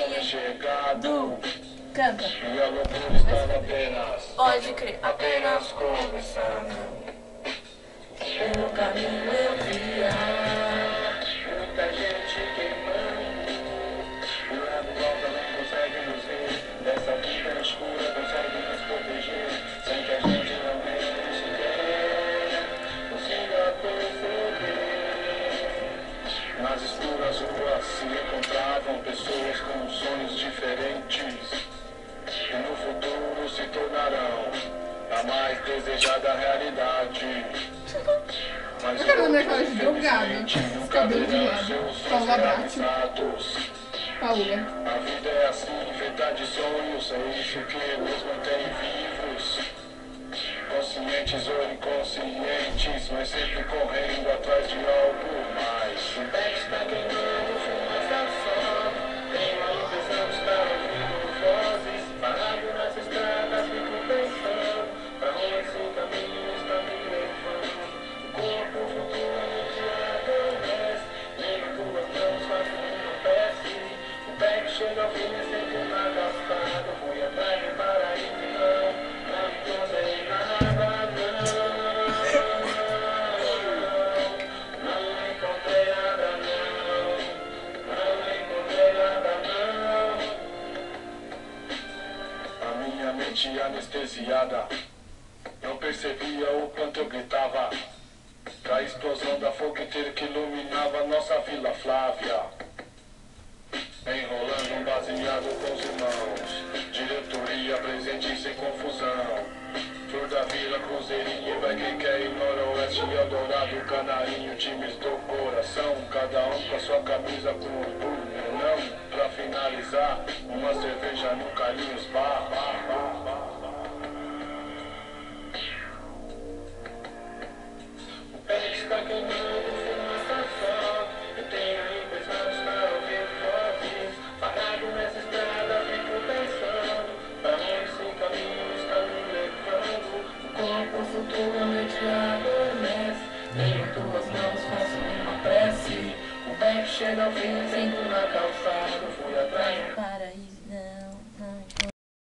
tinha chegado. Canta. E a loucura estava apenas, Pode crer. apenas começando. Pelo caminho eu via muita gente queimando. O lado mal também consegue nos ver. Dessa vida escura consegue nos proteger. Sem que a gente não tenha ideia, consiga perceber. Nas escuras ruas se encontravam pessoas com sonhos diferentes. E no futuro se tornarão a mais desejada realidade. Mas Eu quero lembrar aquela de drogada, os cabelos de lado, Paula Abate, Paula. a vida é assim, feita de sonhos, é isso que nos mantém vivos. Conscientes ou inconscientes, mas sempre correndo atrás de algo mais. O pé está queimando, fumaça só. Tenho a impressão de estar ouvindo vozes. Parado nessa estrada, fico pensando pra onde esse caminho está me levando. O corpo flutua onde adormece. Nem tuas mãos fazem uma prece. O pé que chega ao fim é sempre uma calçada. Fui atrás do paraíso, não encontrei nada, não encontrei nada, não encontrei nada, não. A minha mente anestesiada, não percebia o quanto eu gritava pra explosão da fogueteira que iluminava nossa Vila Flávia. Enrolando um baseado com os irmãos, diretoria presente sem confusão. Flor da Vila, Cruzeirinho, vai quem quer ir Noroeste, Eldorado, Canarinho, times do coração. Cada um com a sua camisa com orgulho, não. Pra finalizar, uma cerveja no Carlinhos Bar. O pé está queimando, fumaça só. Eu tenho a impressão de estar ouvindo vozes. Parado nessa estrada, fico pensando pra onde esse caminho está me levando. O corpo flutua, a mente adormece. Tenho tuas mãos, faço uma prece. O pé que chega ao fim, sempre na calçada. Fui atrás. Paraíso.